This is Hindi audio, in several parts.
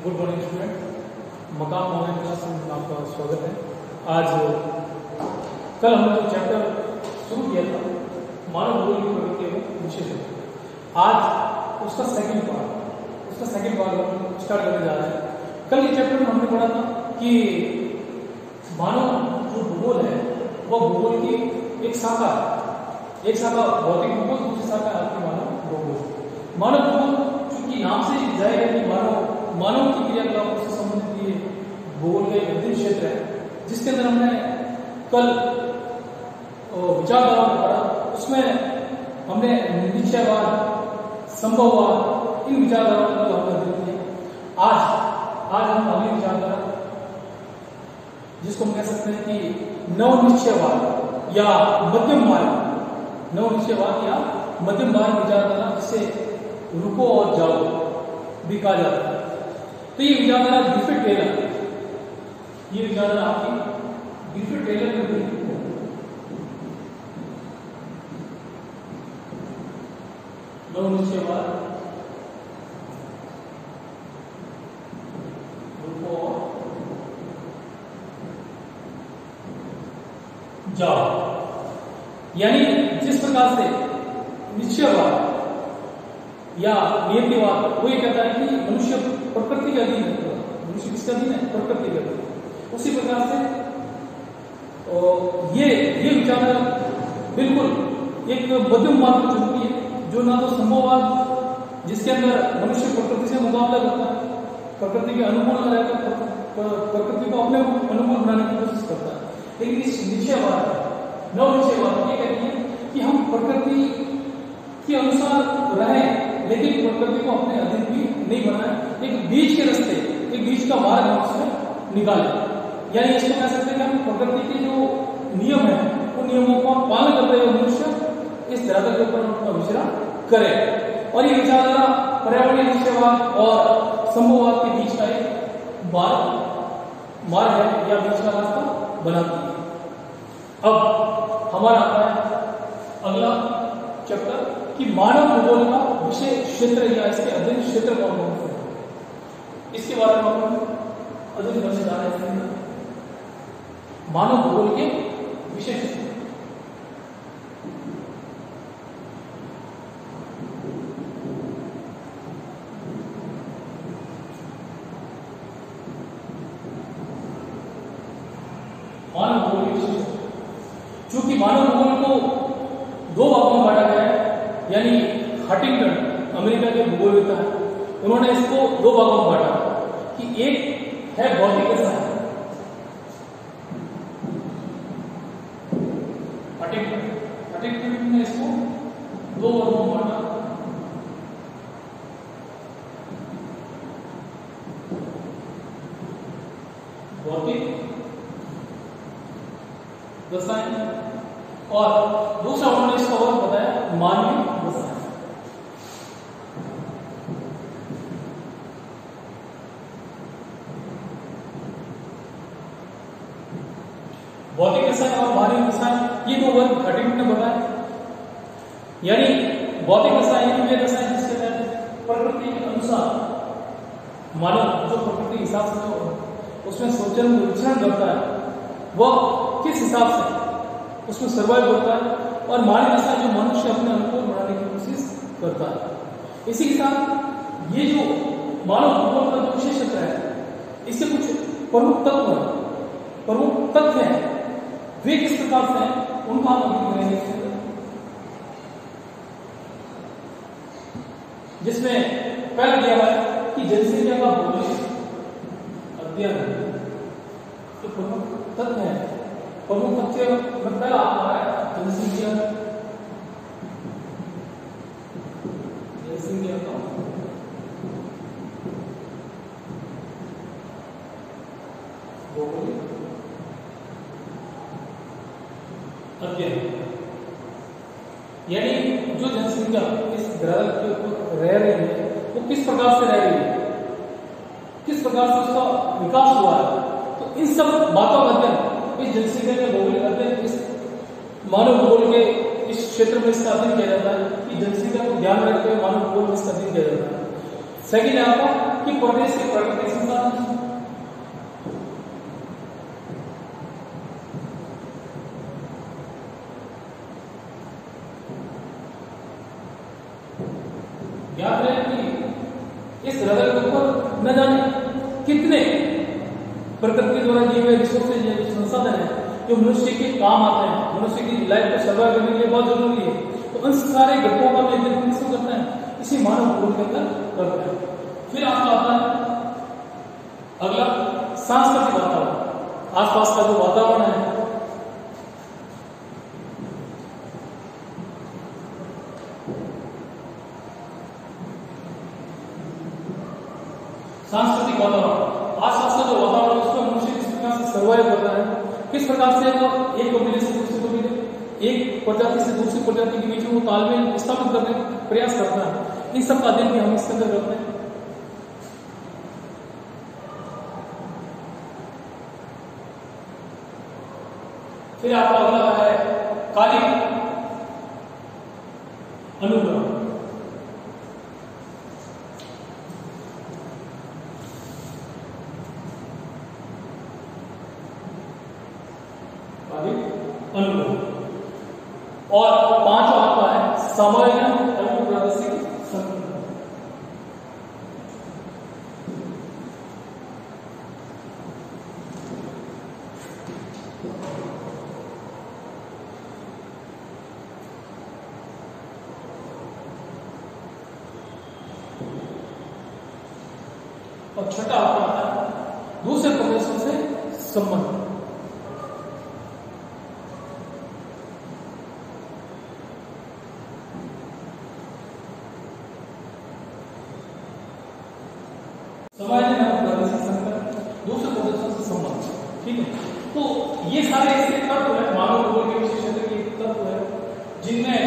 गुड मॉर्निंग स्टूडेंट, मकाम ऑनलाइन क्लास में आपका स्वागत है। आज कल हमने जो चैप्टर शुरू किया था मानव भूगोल की प्रवृत्ति एवं विशेषण, आज उसका सेकंड पार्ट हम स्टार्ट करने जा रहे हैं। कल के चैप्टर में हमने पढ़ा था कि मानव जो भूगोल है वह भूगोल की एक शाखा भौतिक भूगोल, दूसरी शाखा आपकी मानव भूगोल। मानव भूगोल चूंकि नाम से जाएगा कि मानव की क्रियाकलापों से संबंधित ये भूगोल का एक अध्ययन क्षेत्र है, जिसके अंदर हमने कल विचारधारा में पढ़ा। उसमें हमने निश्चयवाद, संभववाद, इन विचारधाराओं का हमने अध्ययन किया। आज हम अगली विचारधारा, जिसको हम कह सकते हैं कि नवनिश्चयवाद या मध्यम मार्ग विचारधारा, जिसे रुको और जाओ भी कहा जाता है। तो ये विचारधारा गिलफर्ड टेलर, ये विचारधारा आपकी गिलफर्ड टेलर ने दी। नवनिश्चयवाद, रुको और जाओ, यानी जिस प्रकार से निश्चयवाद या नियतिवाद वो ये कहता है कि मनुष्य प्रकृति के अधीन है, मनुष्य किसके अधीन है? प्रकृति के अधीन। उसी प्रकार से ये विचारधारा बिल्कुल एक मध्यम मार्ग को चुनती है, जो ना तो संभववाद, जिसके अंदर मनुष्य प्रकृति से मुकाबला करता है, प्रकृति के अनुकूल में रहकर प्रकृति को अपने अनुकूल बनाने की कोशिश करता है, लेकिन इस नवनिश्चयवाद ये कहती है कि हम प्रकृति के अनुसार रहें, लेकिन प्रकृति को अपने अधीन भी नहीं बनाए, एक बीच के रास्ते, एक बीच का मार्ग हम उसमें निकालें। यानी इसको कह सकते हैं कि हम प्रकृति के जो नियम है उन नियमों का पालन करते हुए मनुष्य इस धरातल के ऊपर अपना विचरण करे। और ये विचारधारा पर्यावरणीय निश्चयवाद और संभववाद के बीच का एक मार्ग है या बीच का रास्ता बनाती है। अब हमारा आता है अगला चैप्टर कि मानव भूगोल का विषय क्षेत्र या इसके अध्ययन क्षेत्र कौन कौन से है, इसके बारे में हम अध्ययन करने जा रहे हैं। मानव भूगोल के विषय क्षेत्र, मानव भूगोल के विषय क्षेत्र, चूंकि मानव भूगोल को दो भागों में बांटा गया है, यानी हंटिंगटन अमेरिका के भूगोलविद है, उन्होंने इसको दो भागों में बांटा कि एक है भौतिक रसायन, हंटिंगटन ने इसको दो वर्गों में बांटा। भौतिक रसायन और दूसरा उन्होंने इसका वर्ग बताया मानवीय रसायन। भौतिक रसायन और मानवीय रसायन, ये दो वर्ग हंटिंगटन ने बताया। यानी भौतिक रसायन वे रसायन जिसके तहत प्रकृति के अनुसार मानव जो प्रकृति के हिसाब से उसमें सोचन विचरण करता है, वह किस हिसाब से उसमें सर्वाइव करता है, और मानवीय रसायन जो मनुष्य अपने अनुकूल बनाने की कोशिश करता है। इसी के साथ ये जो मानव भूगोल का जो विशेष क्षेत्र है, इसके कुछ प्रमुख तथ्य हैं, वे किस प्रकार से हैं उनका हम अध्ययन करेंगे। जिसमें पहला दिया है कि जनसंख्या का भौगोलिक अध्ययन, तो प्रमुख तथ्य है। प्रमुख तथ्य में पहला आता है जनसंख्या का भौगोलिक अध्ययन, यानी जो जनसंख्या इस धरातल के ऊपर रह रही है वो किस प्रकार से रह रही है, किस प्रकार से उसका विकास हुआ है। तो इन सब बातों का अध्ययन, इस जनसंख्या के भौगोलिक अध्ययन, इस मानव भूगोल के इस क्षेत्र में इसका अध्ययन किया जाता है कि जनसंख्या को ध्यान में रखते हुए मानव भूगोल में इसका अध्ययन किया जाता है। सेकेंड है आपका कि प्रदेश के प्राकृतिक संसाधन, याद रहे कि इस हृदय के ऊपर न जाने कितने प्रकृति द्वारा दिए हुए रिसोर्सेज संसाधन है जो मनुष्य के काम आते हैं, मनुष्य की लाइफ को सर्वाइव करने के लिए बहुत जरूरी है। तो उन सारे घटकों का भी अध्ययन किसको करते हैं? इसी मानव भूगोल के अंदर करते हैं। फिर आपका आता है अगला सांस्कृतिक वातावरण, आसपास का जो वातावरण है, सांस्कृतिक वातावरण, आसपास का जो वातावरण उसको मनुष्य किस प्रकार से सर्वाइव करता है, किस प्रकार से वो एक कबीले से दूसरे कबीले, एक प्रजाति से दूसरी प्रजाति के बीच में वो तालमेल स्थापित करने का प्रयास करता है। इन सब का अध्ययन भी हम इसके अंदर करते हैं। फिर आपका अगला है कालिक अनुक्रम। और पांचवा आपका है समायोजन एवं प्रादेशिक संगठन। और छठा आपका आता है दूसरे प्रदेशों से संबंध। समायोजन एवं प्रादेशिक संगठन, दूसरे प्रदेशों से संबंध, ठीक है। तो ये सारे ऐसे तत्व है मानव भूगोल के विशेष क्षेत्र के तत्व है जिनमें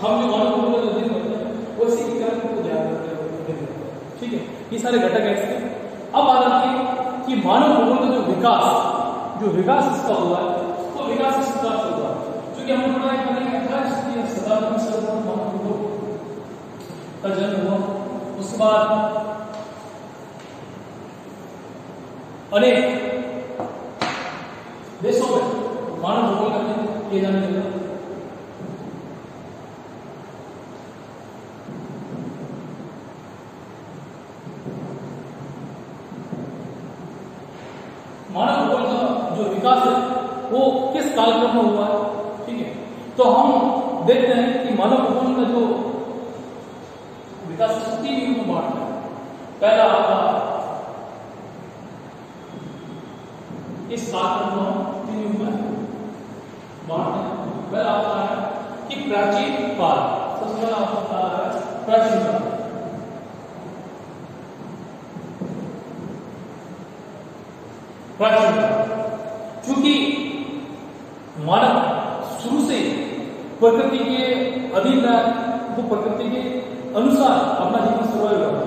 हम जो मानव भूगोल का अध्ययन करते हैं वो इसी कारण को ध्यान रखते हैं, ठीक है। ये सारे घटक है इसके। अब बात आती है कि मानव भूगोल का जो विकास इसका हुआ है तो विकास इस प्रकार से हुआ क्योंकि हम पढ़ा है कि शताब्दी में मानव भूगोल का जन्म हुआ। उसके बाद अनेक देशों में मानव भूगोल का अध्ययन किए जाने लगा। मानव भूगोल का जो विकास है वो किस कालक्रम में हुआ है, ठीक है। तो हम देखते हैं कि मानव भूगोल का जो विकास 3 युग में बांटा है। पहला आपका इस कालक्रम को 3 युग में बांटते हैं। पहला आता है कि प्राचीन काल, सबसे पहला आता है प्राचीन काल। प्राचीन काल चूंकि मानव शुरू से प्रकृति के अधीन रहा, वो प्रकृति के अनुसार अपना जीवन सर्वाइव करता।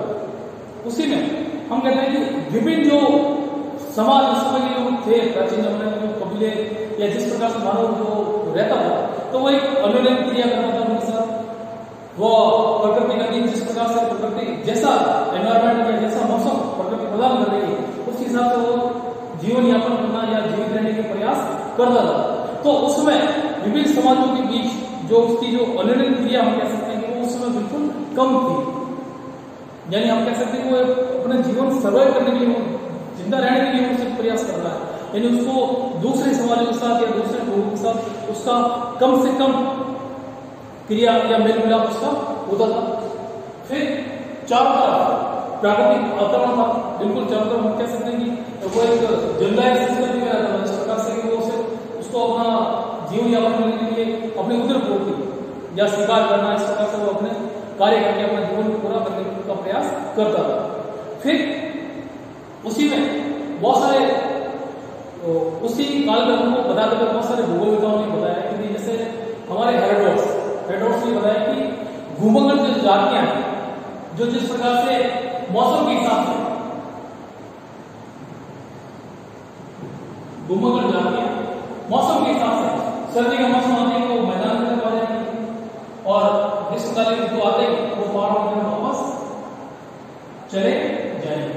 उसी में हम कहते हैं कि विभिन्न जो समाज उस समय के लोग थे, प्राचीन जमाने में जो कबीले या जिस प्रकार से मानव जो रहता था तो वो एक अनुलयन क्रिया करता था उनके साथ। वो प्रकृति का दिन जिस प्रकार से प्रकृति जैसा एनवायरमेंट या जैसा मौसम प्रकृति प्रदान कर रही है उस हिसाब से वो जीवन यापन करना या जीवित रहने के प्रयास करता था। तो उसमें विभिन्न समाजों के बीच जो उसकी जो अनुलयन क्रिया हम कह सकते हैं कि वो उस समय बिल्कुल कम थी। यानी हम कह सकते हैं वो अपने जीवन सर्वाइव करने के लिए, जिंदा रहने के लिए उससे प्रयास कर रहा है। यानी उसको दूसरे समाजों के साथ या दूसरे लोगों के साथ उसका कम से कम क्रिया या मेल मिलाप उसका होता था। फिर चारों तरफ प्राकृतिक वातावरण था, बिल्कुल चारों तरफ हम कह सकते हैं कि वो एक जंगलायत सिस्टम में रहता था, जिस प्रकार से कि वो उसको अपना जीवन यापन करने के लिए अपने उदर पूर्ति या शिकार करना, इस प्रकार से वो अपने कार्य करके अपना जीवन पूरा करने का प्रयास करता था। फिर उसी में बहुत सारे उसी कालक्रम को बताते हुए बहुत सारे भूगोलविदों ने बताया कि जैसे हमारे हेरोडोटस ने बताया कि भूमंडल जो जातियां हैं जो जिस प्रकार से मौसम के हिसाब से भूमंडल जातियां मौसम के हिसाब से सर्दी का मौसम आते हैं तो मैदान में आ जाएंगे और ग्रीष्मकालीन ऋतु आते हैं वो पहाड़ों में वापस चले जाएंगे।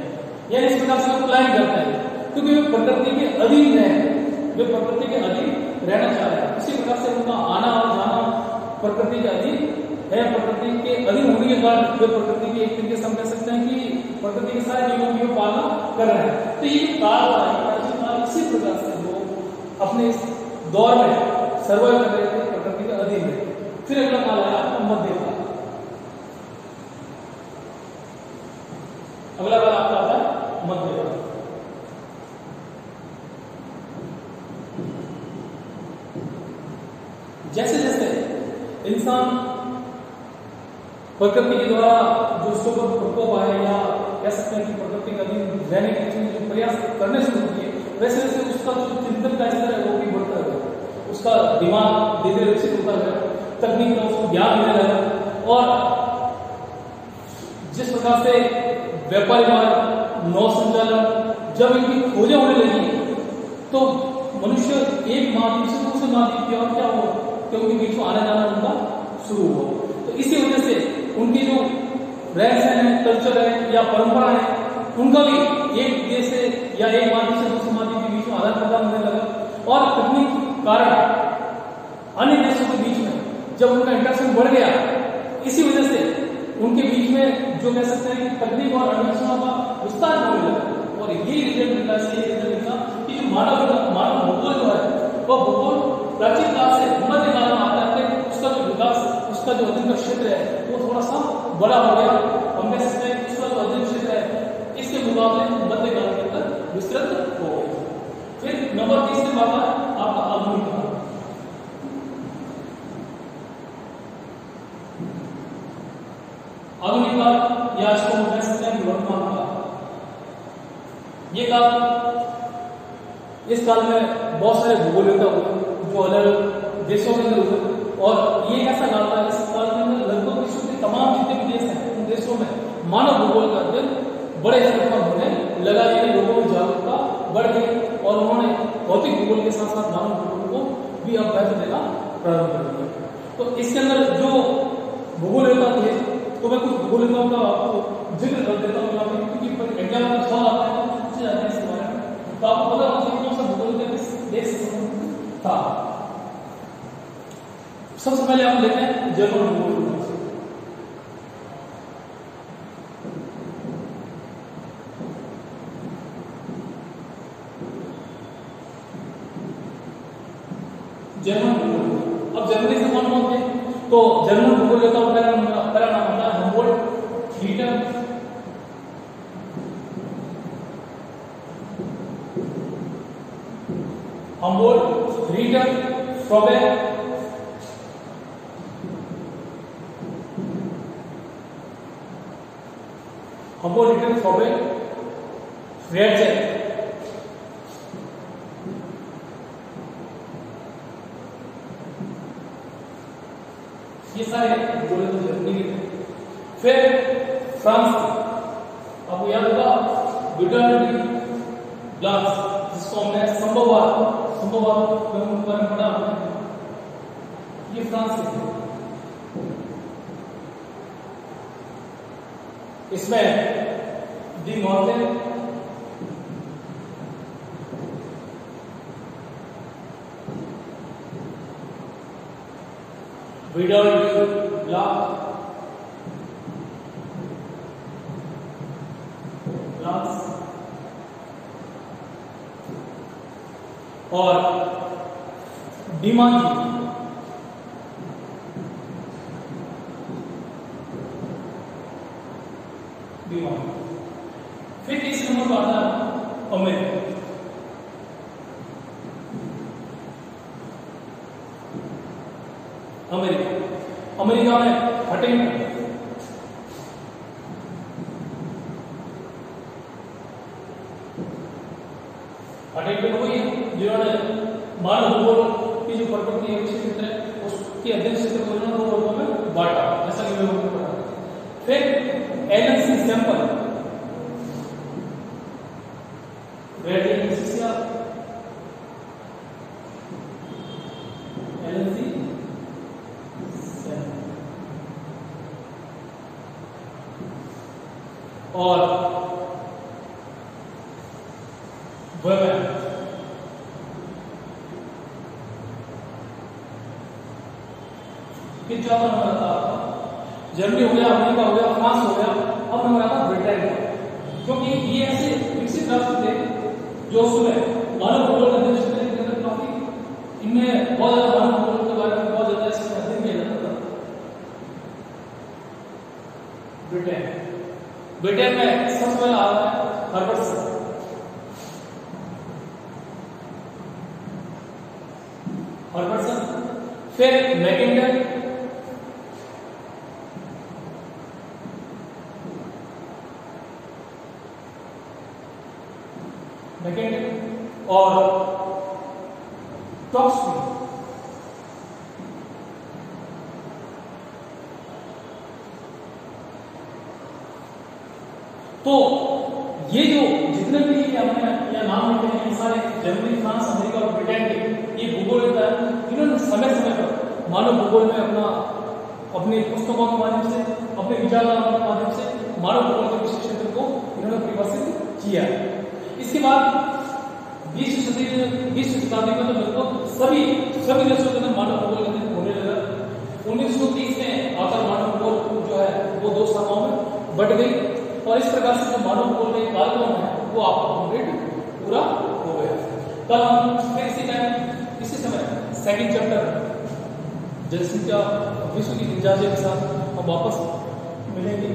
या इस प्रकार से वो क्लाइम करते हैं, क्योंकि वे प्रकृति के अधीन है, वे प्रकृति के अधीन रहना चाह रहे हैं। इसी प्रकार से उनका आना और जाना प्रकृति के अधीन है, प्रकृति के अधीन होने के कारण वे प्रकृति की एक तरीके से हम कह सकते हैं कि प्रकृति के सारे नियमों की पालना कर रहे हैं। तो ये काल है, इसी प्रकार से वो अपने इस दौर में सर्वाइव कर रहे थे, प्रकृति के अधीन है। फिर अगला काल आया आपका मध्य काल। अगला काल आपका आता है मध्य काल। जैसे जैसे इंसान प्रकृति के द्वारा जो उसके ऊपर प्रकोप आए या कह सकते हैं कि प्रकृति का अधीन रहने के जो प्रयास करने शुरू किए, वैसे वैसे उसका जो चिंतन का स्तर है वो भी बढ़ता गया, उसका दिमाग धीरे धीरे विकसित होता गया, तकनीक का उसको ज्ञान मिलने लगा। और जिस प्रकार से व्यापारी मार्ग, नौ संचालन जब इनकी खोजें होने लगी तो मनुष्य एक महाद्वीप से दूसरे महाद्वीप की और क्या हुआ कि उनके बीच में आना जाना उनका शुरू हुआ। तो इसी वजह से उनकी जो रहन सहन है, कल्चर है या परंपरा है, उनका भी एक देश से या एक महाद्वीप से दूसरे महाद्वीप के बीच में आदान प्रदान होने लगा। और तकनीक के कारण अन्य देशों के बीच में जब उनका इंटरेक्शन बढ़ गया, इसी वजह से उनके बीच में जो कह सकते हैं कि तकनीक और अन्वेषणों का विस्तार होने लगा। और ये रिजल्ट मिलता है कि जो मानव भूगोल जो है वह भूगोल प्राचीन काल से मध्य काल में आता है, उसका जो विकास, उसका जो अध्ययन का क्षेत्र है वो थोड़ा सा बड़ा हो गया। हम कह सकते हैं उसका जो अध्ययन क्षेत्र है इसके मुकाबले मध्य काल के अंदर विस्तृत हो गया। फिर नंबर 30 में बात है आपका आधुनिक काल। आधुनिक काल या इसको हम कह सकते हैं वर्तमान काल। ये काल, इस काल में बहुत सारे भूगोलवेत्ता हुए जो अलग देशों के अंदर हुए, और ये ऐसा काल था इस काल के अंदर लगभग विश्व के तमाम जितने भी देश हैं उन देशों में मानव भूगोल का अध्ययन बड़े स्तर पर होने लगा। ये लोगों में जागरूकता बढ़ गई और उन्होंने भौतिक भूगोल के साथ साथ मानव भूगोल को भी अब महत्व देना प्रारंभ कर दिया। तो इसके अंदर जो भूगोलवेत्ता थे, तो मैं कुछ भूगोलवेत्ताओं का आपको जिक्र कर देता हूँ यहाँ पे, क्योंकि एग्जाम में सवाल आता है तो पूछे जाते हैं इसके बारे में, तो आपको पता होना चाहिए कौन सा भूगोलवेत्ता किस देश से था। सबसे पहले हम लेते हैं जर्मन भूगोल। जर्मन भूगोल, अब जर्मनी से कौन कौन थे? तो जर्मन भूगोलवेत्ता पहला नाम होता है हम्बोल्ट, रीटर, फ्रॉबेर, फ्रॉबेर, फ्रेडजेक। ये सारे भूगोलवेत्ता जर्मनी के थे। फिर फ्रांस, आपको याद होगा विटर्न ग्लास, जिसको हमने संभववाद में पढ़ा, ये फ्रांस से थे। इसमें दी मॉर्गन, विडर्न ग्लास और डिमांड। फिर तीसरे नंबर पर आता है अमेरिका। अमेरिका में हटिंगटन, हुई जिन्होंने मानव भूगोल की जो प्रकृति है क्षेत्र है उसके अध्ययन क्षेत्र को दो वर्गों में बांटा, जैसा कि मैंने पढ़ा। फिर एलन सैंपल, और फिर चौथा नंबर आता है आपका जर्मनी हो गया, अमेरिका हो गया, फ्रांस हो गया। अब नंबर आता है ब्रिटेन का, क्योंकि ये ऐसे विकसित राष्ट्र थे जो उसमें मानव भूगोल का अध्ययन के अंदर काफी इनमें बहुत ज्यादा मानव भूगोल के बारे में बहुत ज्यादा इसमें अध्ययन किया जाता था। ब्रिटेन में सबसे पहले आ रहा है हर्बर्टसन। फिर मैकेंडर, और टॉक्सवी। तो ये जो जितने भी हमने या नाम लेते हैं, सारे जर्मनी, फ्रांस, अमेरिका और ब्रिटेन के ये भूगोल होता है, इन्होंने समय समय पर मानव भूगोल में अपने पुस्तकों के माध्यम से, अपने विचारधाराओं के माध्यम से मानव भूगोल के विशेष क्षेत्र को इन्होंने परिभाषित किया। इसके बाद 20वीं शताब्दी में तो लगभग सभी देशों के अंदर मानव भूगोल होने लगा। 1930 में आकर मानव भूगोल जो है वो 2 शाखाओं में बढ़ गई, और इस प्रकार से जो मानव भूगोल का कार्यक्रम है वो आपका कंप्लीट पूरा हो गया। कल हम फिर इसी समय सेकंड चैप्टर जनसंख्या विश्व की जनजातीय के साथ हम वापस मिलेंगे।